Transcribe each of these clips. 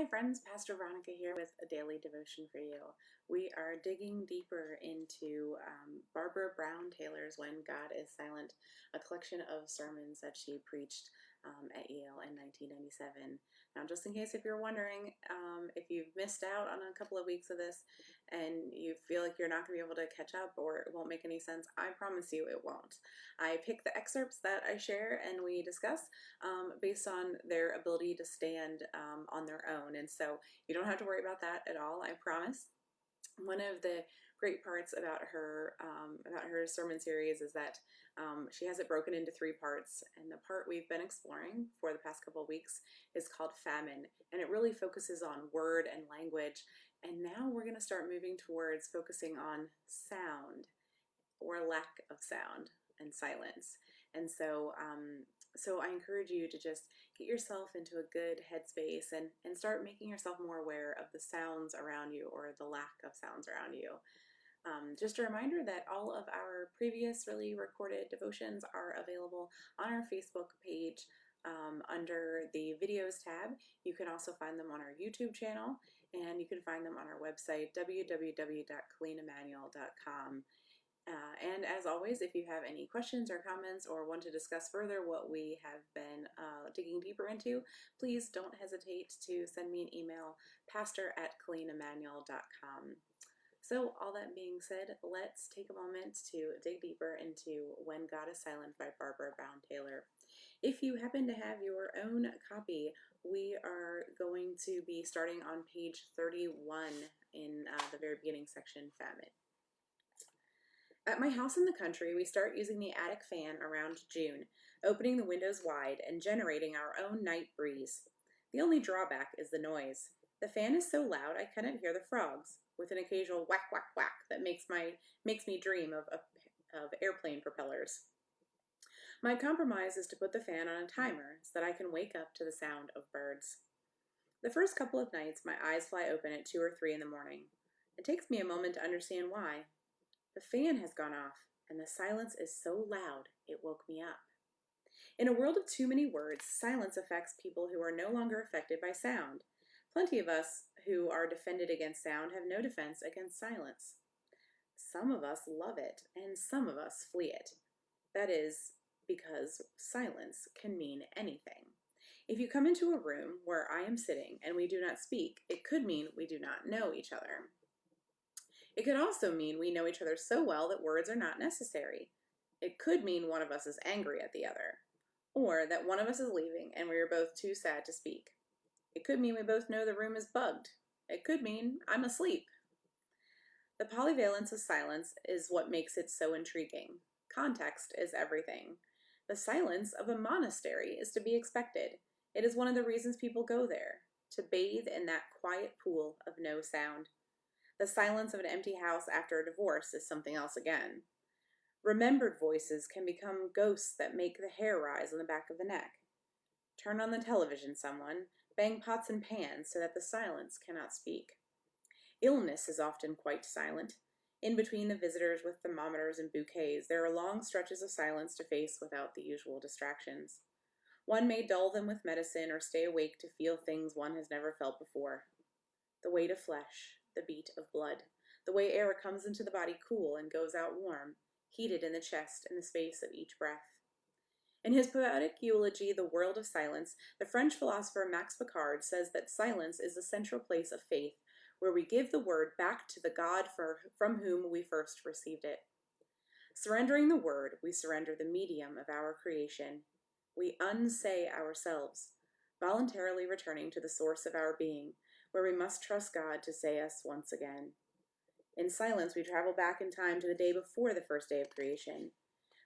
Hi friends, Pastor Veronica here with a daily devotion for you. We are digging deeper into Barbara Brown Taylor's When God is Silent, a collection of sermons that she preached at Yale in 1997. Now, just in case if you're wondering if you've missed out on a couple of weeks of this and you feel like you're not going to be able to catch up or it won't make any sense, I promise you it won't. I pick the excerpts that I share and we discuss based on their ability to stand on their own. And so you don't have to worry about that at all, I promise. One of the great parts about her sermon series is that she has it broken into three parts, and the part we've been exploring for the past couple of weeks is called Famine, and it really focuses on word and language. And now we're going to start moving towards focusing on sound or lack of sound and silence. And so I encourage you to just get yourself into a good headspace and start making yourself more aware of the sounds around you or the lack of sounds around you. Just a reminder that all of our previously recorded devotions are available on our Facebook page under the videos tab. You can also find them on our YouTube channel, and you can find them on our website, www.cleanemanual.com. And as always, if you have any questions or comments or want to discuss further what we have been digging deeper into, please don't hesitate to send me an email, pastor@cleanemanual.com. So all that being said, let's take a moment to dig deeper into When God is Silent by Barbara Brown Taylor. If you happen to have your own copy, we are going to be starting on page 31 in the very beginning section, Famine. At my house in the country, we start using the attic fan around June, opening the windows wide and generating our own night breeze. The only drawback is the noise. The fan is so loud I cannot hear the frogs, with an occasional whack, whack, whack that makes me dream of airplane propellers. My compromise is to put the fan on a timer so that I can wake up to the sound of birds. The first couple of nights, my eyes fly open at 2 or 3 in the morning. It takes me a moment to understand why. The fan has gone off, and the silence is so loud it woke me up. In a world of too many words, silence affects people who are no longer affected by sound. Plenty of us who are defended against sound have no defense against silence. Some of us love it, and some of us flee it. That is because silence can mean anything. If you come into a room where I am sitting and we do not speak, it could mean we do not know each other. It could also mean we know each other so well that words are not necessary. It could mean one of us is angry at the other, or that one of us is leaving and we are both too sad to speak. It could mean we both know the room is bugged. It could mean I'm asleep. The polyvalence of silence is what makes it so intriguing. Context is everything. The silence of a monastery is to be expected. It is one of the reasons people go there, to bathe in that quiet pool of no sound. The silence of an empty house after a divorce is something else again. Remembered voices can become ghosts that make the hair rise on the back of the neck. Turn on the television, someone. Bang pots and pans so that the silence cannot speak. Illness is often quite silent. In between the visitors with thermometers and bouquets, there are long stretches of silence to face without the usual distractions. One may dull them with medicine or stay awake to feel things one has never felt before. The weight of flesh, the beat of blood, the way air comes into the body cool and goes out warm, heated in the chest and the space of each breath. In his poetic eulogy, The World of Silence, the French philosopher Max Picard says that silence is the central place of faith, where we give the word back to the God from whom we first received it. Surrendering the word, we surrender the medium of our creation. We unsay ourselves, voluntarily returning to the source of our being, where we must trust God to say us once again. In silence, we travel back in time to the day before the first day of creation,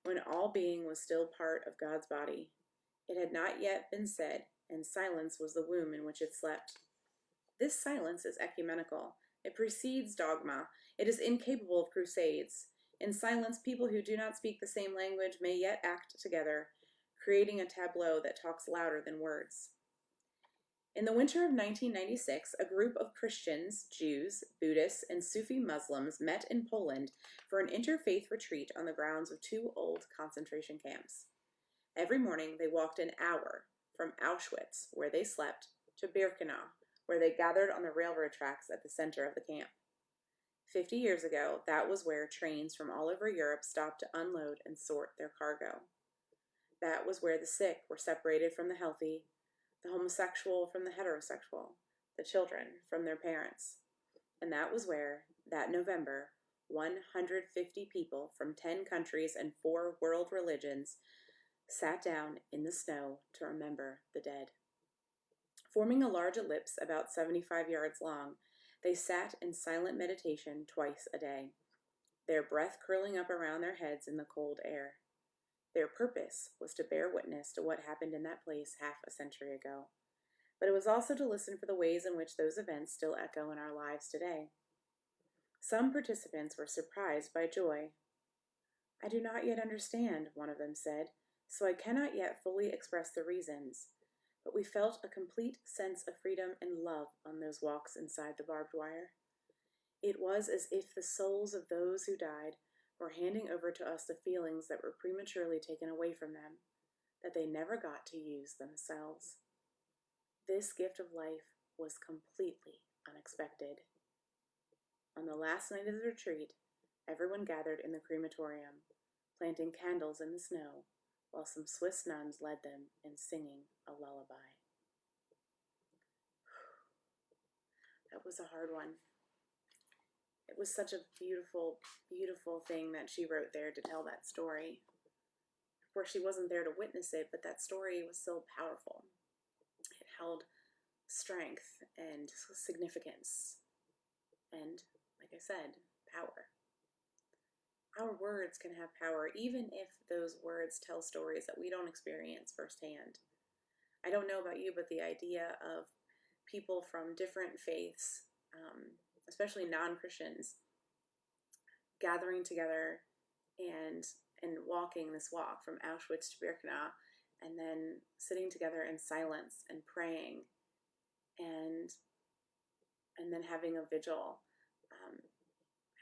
when all being was still part of God's body. It had not yet been said, and silence was the womb in which it slept. This silence is ecumenical. It precedes dogma. It is incapable of crusades. In silence, people who do not speak the same language may yet act together, creating a tableau that talks louder than words. In the winter of 1996, a group of Christians, Jews, Buddhists, and Sufi Muslims met in Poland for an interfaith retreat on the grounds of 2 old concentration camps. Every morning they walked an hour from Auschwitz, where they slept, to Birkenau, where they gathered on the railroad tracks at the center of the camp. 50 years ago, that was where trains from all over Europe stopped to unload and sort their cargo. That was where the sick were separated from the healthy, the homosexual from the heterosexual, the children from their parents. And that was where, that November, 150 people from 10 countries and 4 world religions sat down in the snow to remember the dead. Forming a large ellipse about 75 yards long, they sat in silent meditation twice a day, their breath curling up around their heads in the cold air. Their purpose was to bear witness to what happened in that place half a century ago, but it was also to listen for the ways in which those events still echo in our lives today. Some participants were surprised by joy. "I do not yet understand," one of them said, "so I cannot yet fully express the reasons, but we felt a complete sense of freedom and love on those walks inside the barbed wire. It was as if the souls of those who died were handing over to us the feelings that were prematurely taken away from them, that they never got to use themselves. This gift of life was completely unexpected." On the last night of the retreat, everyone gathered in the crematorium, planting candles in the snow, while some Swiss nuns led them in singing a lullaby. That was a hard one. It was such a beautiful, beautiful thing that she wrote there to tell that story. Of course, she wasn't there to witness it, but that story was so powerful. It held strength and significance and, like I said, power. Our words can have power, even if those words tell stories that we don't experience firsthand. I don't know about you, but the idea of people from different faiths, especially non-Christians, gathering together and walking this walk from Auschwitz to Birkenau, and then sitting together in silence and praying, and then having a vigil.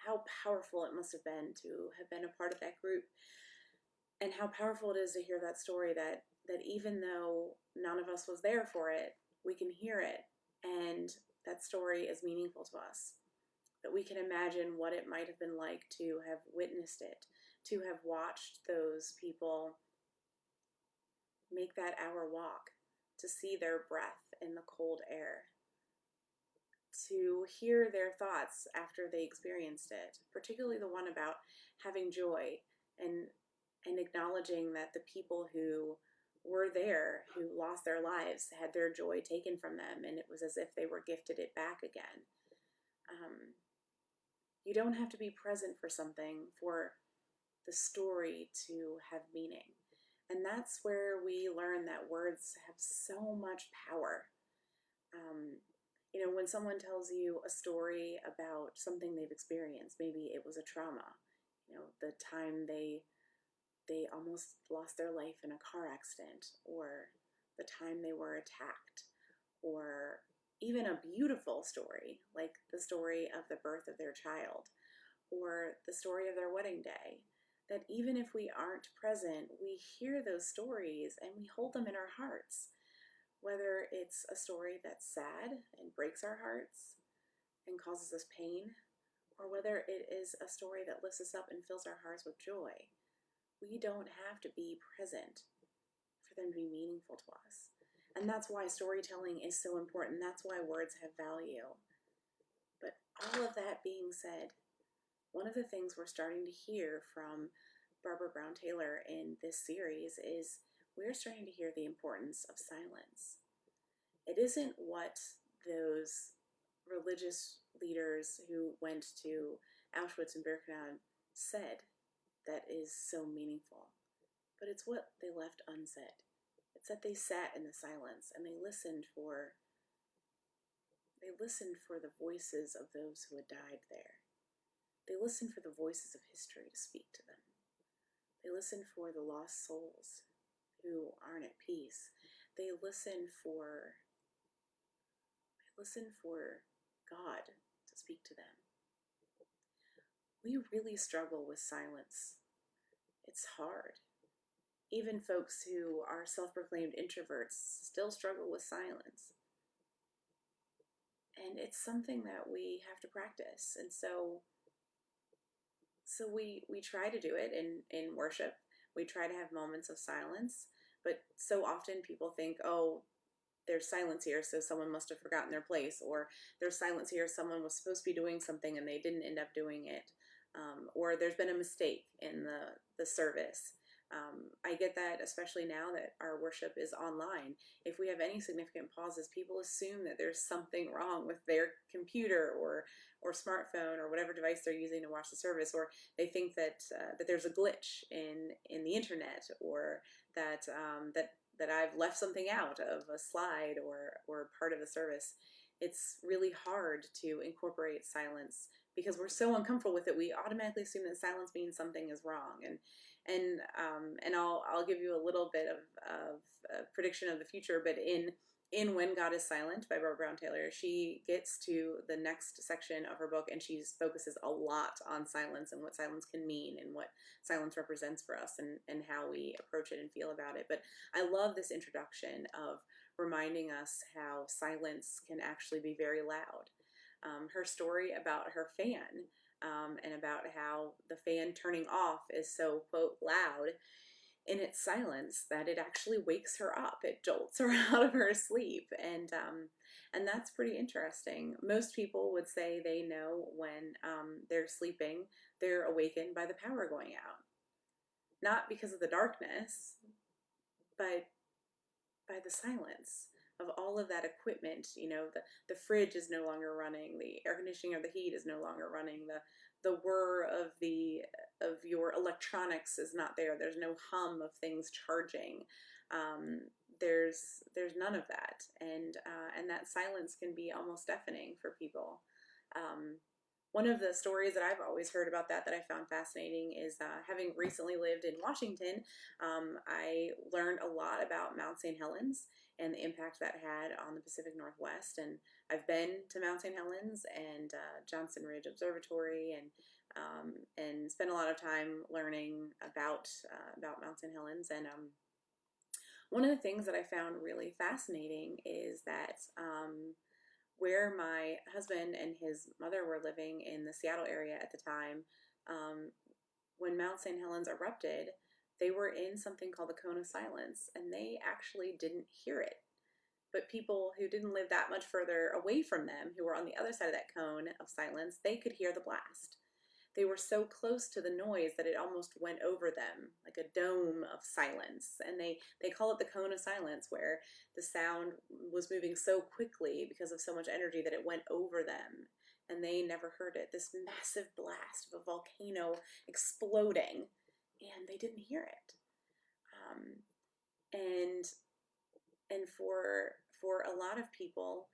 How powerful it must have been to have been a part of that group, and how powerful it is to hear that story, that even though none of us was there for it, we can hear it, and that story is meaningful to us, that we can imagine what it might have been like to have witnessed it, to have watched those people make that hour walk, to see their breath in the cold air, to hear their thoughts after they experienced it, particularly the one about having joy and acknowledging that the people who were there, who lost their lives, had their joy taken from them, and it was as if they were gifted it back again. You don't have to be present for something for the story to have meaning. And that's where we learn that words have so much power. When someone tells you a story about something they've experienced, maybe it was a trauma, the time they almost lost their life in a car accident, or the time they were attacked, or even a beautiful story, like the story of the birth of their child, or the story of their wedding day, that even if we aren't present, we hear those stories and we hold them in our hearts. Whether it's a story that's sad and breaks our hearts and causes us pain, or whether it is a story that lifts us up and fills our hearts with joy, we don't have to be present for them to be meaningful to us. And that's why storytelling is so important. That's why words have value. But all of that being said, one of the things we're starting to hear from Barbara Brown Taylor in this series is we're starting to hear the importance of silence. It isn't what those religious leaders who went to Auschwitz and Birkenau said that is so meaningful, but it's what they left unsaid. It's that they sat in the silence and they listened for the voices of those who had died there. They listened for the voices of history to speak to them. They listened for the lost souls who aren't at peace. They listened for God to speak to them. We really struggle with silence. It's hard. Even folks who are self-proclaimed introverts still struggle with silence. and it's something that we have to practice. And so we try to do it in worship. We try to have moments of silence, but so often people think, oh, there's silence here, so someone must have forgotten their place, or there's silence here, someone was supposed to be doing something and they didn't end up doing it, or there's been a mistake in the service. I get that, especially now that our worship is online. If we have any significant pauses, people assume that there's something wrong with their computer or smartphone or whatever device they're using to watch the service, or they think that that there's a glitch in the internet, or that I've left something out of a slide or part of the service. It's really hard to incorporate silence because we're so uncomfortable with it. We automatically assume that silence means something is wrong, and I'll give you a little bit of a prediction of the future. But in When God is Silent by Barbara Brown Taylor, she gets to the next section of her book and she focuses a lot on silence and what silence can mean and what silence represents for us, and how we approach it and feel about it. But I love this introduction of reminding us how silence can actually be very loud. Her story about her fan, and about how the fan turning off is so, quote, loud in its silence that it actually wakes her up. It jolts her out of her sleep, and that's pretty interesting. Most people would say they know when they're sleeping, they're awakened by the power going out, not because of the darkness, but by the silence of all of that equipment. You know, the fridge is no longer running, the air conditioning or the heat is no longer running, the whir of your electronics is not there. There's no hum of things charging. There's none of that, and that silence can be almost deafening for people. One of the stories that I've always heard about that I found fascinating is, having recently lived in Washington, I learned a lot about Mount St. Helens and the impact that had on the Pacific Northwest. And I've been to Mount St. Helens and Johnson Ridge Observatory, and spent a lot of time learning about Mount St. Helens. And one of the things that I found really fascinating is that where my husband and his mother were living in the Seattle area at the time, when Mount St. Helens erupted, they were in something called the Cone of Silence, and they actually didn't hear it. But people who didn't live that much further away from them, who were on the other side of that cone of silence, they could hear the blast. They were so close to the noise that it almost went over them, like a dome of silence. And they call it the Cone of Silence, where the sound was moving so quickly because of so much energy that it went over them, and they never heard it. This massive blast of a volcano exploding, and they didn't hear it. And for a lot of people,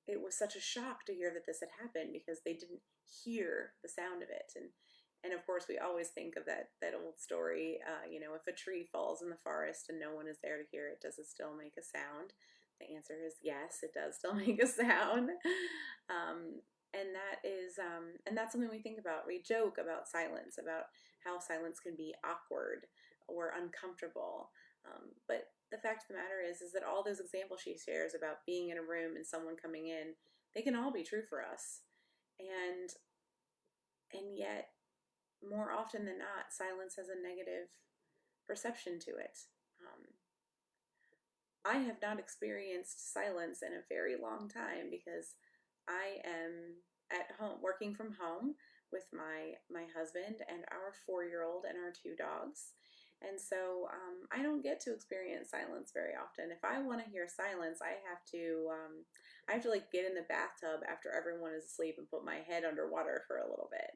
it was such a shock to hear that this had happened because they didn't hear the sound of it. And of course, we always think of that old story, if a tree falls in the forest and no one is there to hear it, does it still make a sound? The answer is yes, it does still make a sound. And that's something we think about. We joke about silence, about how silence can be awkward or uncomfortable. But the fact of the matter is that all those examples she shares about being in a room and someone coming in, they can all be true for us. And yet, more often than not, silence has a negative perception to it. I have not experienced silence in a very long time because I am at home, working from home with my husband and our 4-year-old and our 2 dogs. And so I don't get to experience silence very often. If I want to hear silence, I have to like get in the bathtub after everyone is asleep and put my head underwater for a little bit.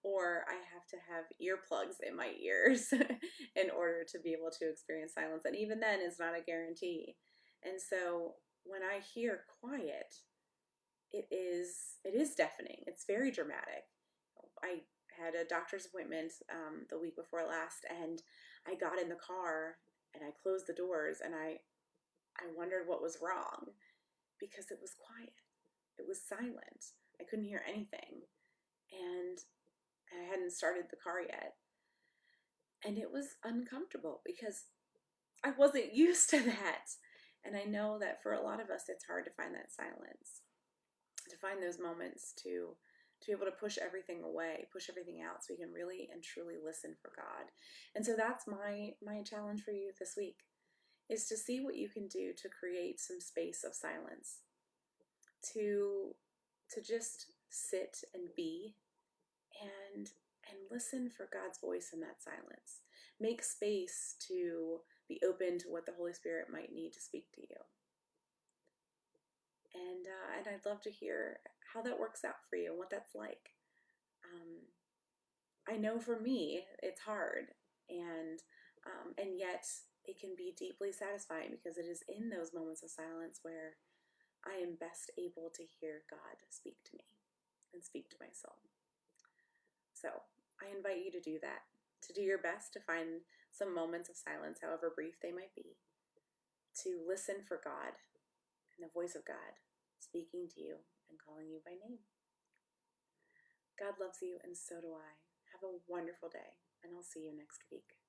Or I have to have earplugs in my ears in order to be able to experience silence. And even then, it's not a guarantee. And so when I hear quiet, it is deafening. It's very dramatic. I had a doctor's appointment the week before last, and I got in the car and I closed the doors, and I wondered what was wrong because it was quiet. It was silent. I couldn't hear anything. And I hadn't started the car yet. And it was uncomfortable because I wasn't used to that. And I know that for a lot of us, it's hard to find that silence, to find those moments to be able to push everything away, push everything out so we can really and truly listen for God. And so that's my challenge for you this week, is to see what you can do to create some space of silence, to just sit and be and listen for God's voice in that silence. Make space to be open to what the Holy Spirit might need to speak to you. And I'd love to hear how that works out for you and what that's like. I know for me it's hard, and yet it can be deeply satisfying, because it is in those moments of silence where I am best able to hear God speak to me and speak to my soul. So I invite you to do that, to do your best to find some moments of silence, however brief they might be, to listen for God and the voice of God speaking to you and calling you by name. God loves you, and so do I. Have a wonderful day, and I'll see you next week.